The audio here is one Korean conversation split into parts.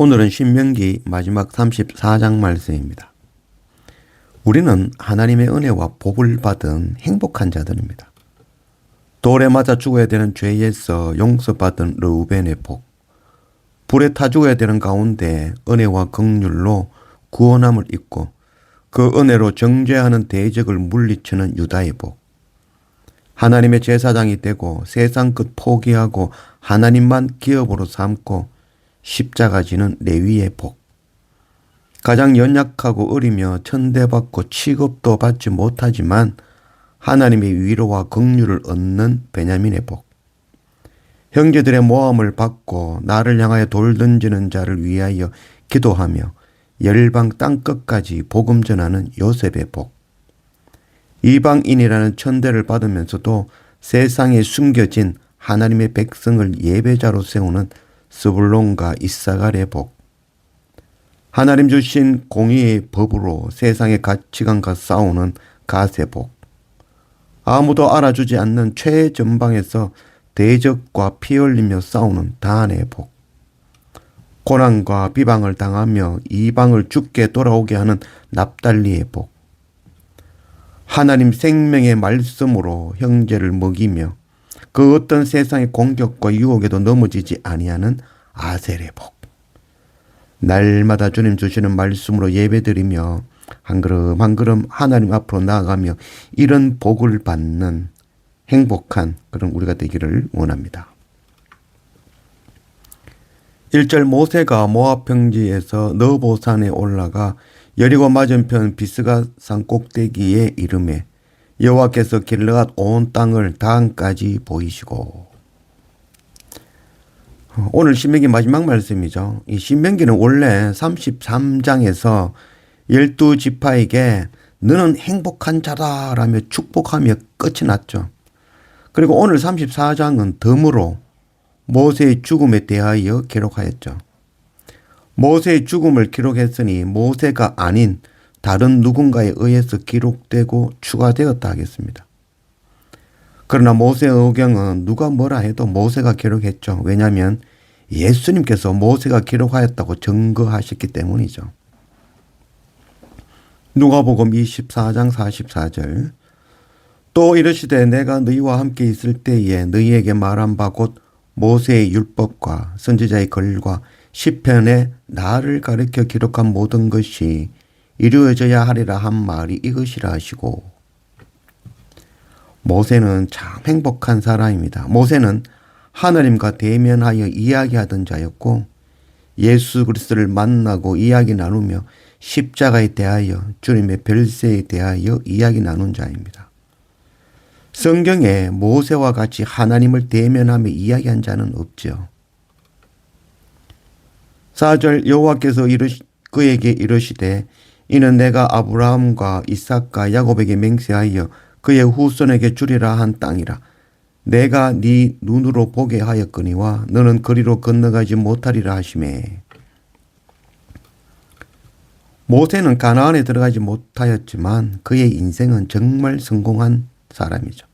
오늘은 신명기 마지막 34장 말씀입니다. 우리는 하나님의 은혜와 복을 받은 행복한 자들입니다. 돌에 맞아 죽어야 되는 죄에서 용서받은 르우벤의 복, 불에 타 죽어야 되는 가운데 은혜와 긍휼로 구원함을 입고 그 은혜로 정죄하는 대적을 물리치는 유다의 복, 하나님의 제사장이 되고 세상 끝 포기하고 하나님만 기업으로 삼고 십자가 지는 레위의 복, 가장 연약하고 어리며 천대받고 취급도 받지 못하지만 하나님의 위로와 긍휼을 얻는 베냐민의 복, 형제들의 모함을 받고 나를 향하여 돌 던지는 자를 위하여 기도하며 열방 땅끝까지 복음 전하는 요셉의 복, 이방인이라는 천대를 받으면서도 세상에 숨겨진 하나님의 백성을 예배자로 세우는 스불론과 이사갈의 복, 하나님 주신 공의의 법으로 세상의 가치관과 싸우는 갓의 복, 아무도 알아주지 않는 최전방에서 대적과 피 흘리며 싸우는 단의 복, 고난과 비방을 당하며 이방을 죽게 돌아오게 하는 납달리의 복, 하나님 생명의 말씀으로 형제를 먹이며 그 어떤 세상의 공격과 유혹에도 넘어지지 아니하는 아셀의 복, 날마다 주님 주시는 말씀으로 예배드리며 한 걸음 한 걸음 하나님 앞으로 나아가며 이런 복을 받는 행복한 그런 우리가 되기를 원합니다. 1절 모세가 모압 평지에서 너보산에 올라가 여리고 맞은편 비스가산 꼭대기에 이르매 여호와께서 길르앗 온 땅을 단까지 보이시고. 오늘 신명기 마지막 말씀이죠. 이 신명기는 원래 33장에서 12지파에게 너는 행복한 자다라며 축복하며 끝이 났죠. 그리고 오늘 34장은 덤으로 모세의 죽음에 대하여 기록하였죠. 모세의 죽음을 기록했으니 모세가 아닌 다른 누군가에 의해서 기록되고 추가되었다 하겠습니다. 그러나 모세의 의경은 누가 뭐라 해도 모세가 기록했죠. 왜냐하면 예수님께서 모세가 기록하였다고 증거하셨기 때문이죠. 누가복음 24장 44절, 또 이르시되 내가 너희와 함께 있을 때에 너희에게 말한 바 곧 모세의 율법과 선지자의 글과 시편에 나를 가르쳐 기록한 모든 것이 이루어져야 하리라 한 말이 이것이라 하시고. 모세는 참 행복한 사람입니다. 모세는 하나님과 대면하여 이야기하던 자였고 예수 그리스도를 만나고 이야기 나누며 십자가에 대하여 주님의 별세에 대하여 이야기 나눈 자입니다. 성경에 모세와 같이 하나님을 대면하며 이야기한 자는 없죠. 4절 여호와께서 그에게 이르시되 이는 내가 아브라함과 이삭과 야곱에게 맹세하여 그의 후손에게 주리라 한 땅이라. 내가 네 눈으로 보게 하였거니와 너는 그리로 건너가지 못하리라 하시매. 모세는 가나안에 들어가지 못하였지만 그의 인생은 정말 성공한 사람이죠.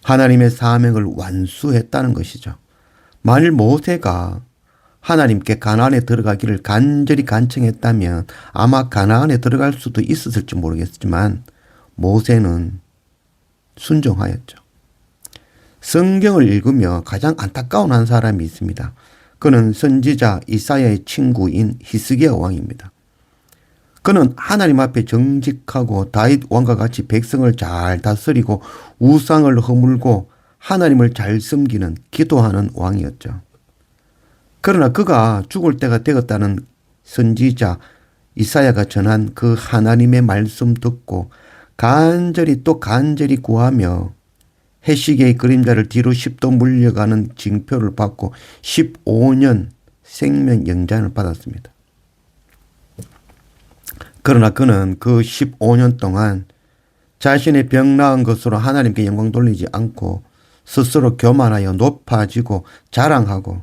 하나님의 사명을 완수했다는 것이죠. 만일 모세가 하나님께 가나안에 들어가기를 간절히 간청했다면 아마 가나안에 들어갈 수도 있었을지 모르겠지만 모세는 순종하였죠. 성경을 읽으며 가장 안타까운 한 사람이 있습니다. 그는 선지자 이사야의 친구인 히스기야 왕입니다. 그는 하나님 앞에 정직하고 다윗 왕과 같이 백성을 잘 다스리고 우상을 허물고 하나님을 잘 섬기는 기도하는 왕이었죠. 그러나 그가 죽을 때가 되었다는 선지자 이사야가 전한 그 하나님의 말씀 듣고 간절히 또 간절히 구하며 해시계의 그림자를 뒤로 10도 물려가는 징표를 받고 15년 생명연장을 받았습니다. 그러나 그는 그 15년 동안 자신의 병 나은 것으로 하나님께 영광 돌리지 않고 스스로 교만하여 높아지고 자랑하고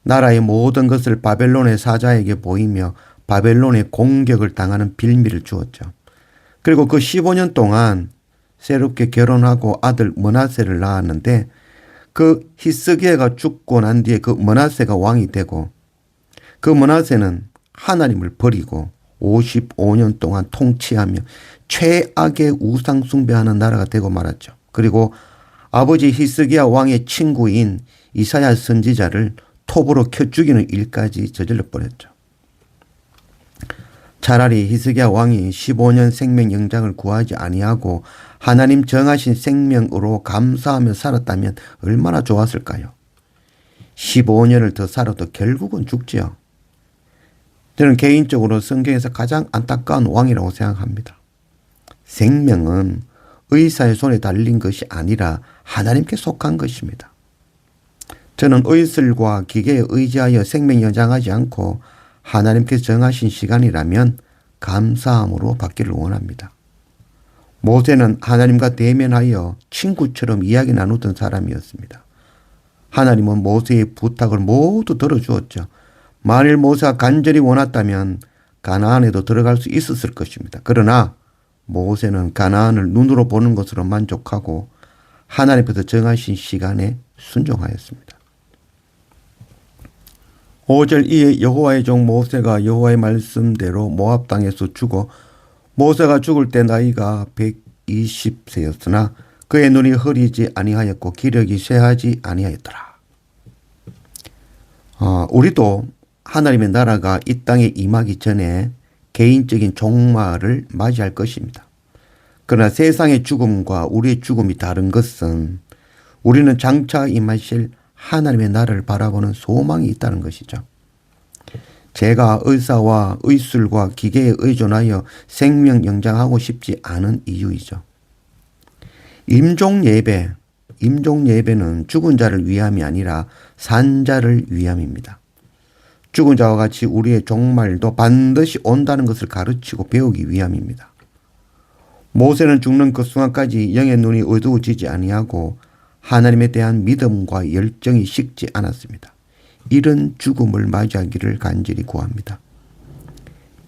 나라의 모든 것을 바벨론의 사자에게 보이며 바벨론의 공격을 당하는 빌미를 주었죠. 그리고 그 15년 동안 새롭게 결혼하고 아들 므낫세를 낳았는데 그 히스기야가 죽고 난 뒤에 그 므낫세가 왕이 되고 그 므낫세는 하나님을 버리고 55년 동안 통치하며 최악의 우상 숭배하는 나라가 되고 말았죠. 그리고 아버지 히스기야 왕의 친구인 이사야 선지자를 톱으로 켜 죽이는 일까지 저질러 버렸죠. 차라리 히스기야 왕이 15년 생명 영장을 구하지 아니하고 하나님 정하신 생명으로 감사하며 살았다면 얼마나 좋았을까요? 15년을 더 살아도 결국은 죽지요. 저는 개인적으로 성경에서 가장 안타까운 왕이라고 생각합니다. 생명은 의사의 손에 달린 것이 아니라 하나님께 속한 것입니다. 저는 의술과 기계에 의지하여 생명 연장하지 않고 하나님께서 정하신 시간이라면 감사함으로 받기를 원합니다. 모세는 하나님과 대면하여 친구처럼 이야기 나누던 사람이었습니다. 하나님은 모세의 부탁을 모두 들어주었죠. 만일 모세가 간절히 원했다면 가나안에도 들어갈 수 있었을 것입니다. 그러나 모세는 가나안을 눈으로 보는 것으로 만족하고 하나님께서 정하신 시간에 순종하였습니다. 5절 이에 여호와의 종 모세가 여호와의 말씀대로 모압 땅에서 죽어 모세가 죽을 때 나이가 120세였으나 그의 눈이 흐리지 아니하였고 기력이 쇠하지 아니하였더라. 우리도 하나님의 나라가 이 땅에 임하기 전에 개인적인 종말을 맞이할 것입니다. 그러나 세상의 죽음과 우리의 죽음이 다른 것은 우리는 장차 임하실 하나님의 나라를 바라보는 소망이 있다는 것이죠. 제가 의사와 의술과 기계에 의존하여 생명 연장하고 싶지 않은 이유이죠. 임종 예배는 죽은 자를 위함이 아니라 산 자를 위함입니다. 죽은 자와 같이 우리의 종말도 반드시 온다는 것을 가르치고 배우기 위함입니다. 모세는 죽는 그 순간까지 영의 눈이 어두워지지 아니하고 하나님에 대한 믿음과 열정이 식지 않았습니다. 이런 죽음을 맞이하기를 간절히 구합니다.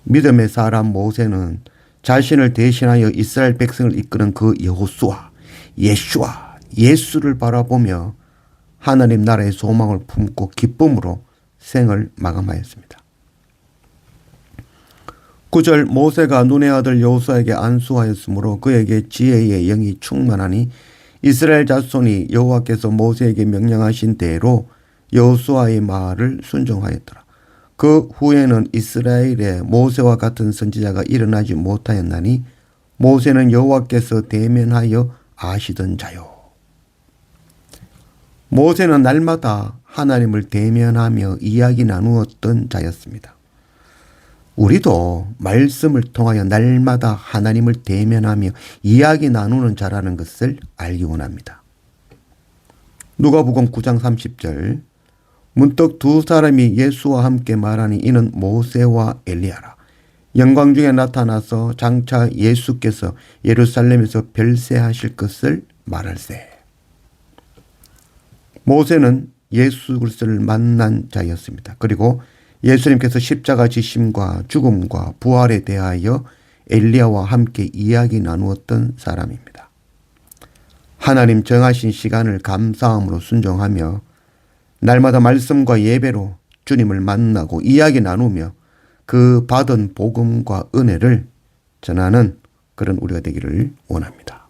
믿음의 사람 모세는 자신을 대신하여 이스라엘 백성을 이끄는 그 여호수아, 예수를 바라보며 하나님 나라의 소망을 품고 기쁨으로 생을 마감하였습니다. 9절 모세가 눈의 아들 여호수아에게 안수하였으므로 그에게 지혜의 영이 충만하니 이스라엘 자손이 여호와께서 모세에게 명령하신 대로 여호수아의 말을 순종하였더라. 그 후에는 이스라엘에 모세와 같은 선지자가 일어나지 못하였나니 모세는 여호와께서 대면하여 아시던 자요. 모세는 날마다 하나님을 대면하며 이야기 나누었던 자였습니다. 우리도 말씀을 통하여 날마다 하나님을 대면하며 이야기 나누는 자라는 것을 알기 원합니다. 누가복음 9장 30절 문득 두 사람이 예수와 함께 말하니 이는 모세와 엘리야라. 영광 중에 나타나서 장차 예수께서 예루살렘에서 별세하실 것을 말할세. 모세는 예수 그리스도를 만난 자였습니다. 그리고 예수님께서 십자가 지심과 죽음과 부활에 대하여 엘리야와 함께 이야기 나누었던 사람입니다. 하나님 정하신 시간을 감사함으로 순종하며 날마다 말씀과 예배로 주님을 만나고 이야기 나누며 그 받은 복음과 은혜를 전하는 그런 우리가 되기를 원합니다.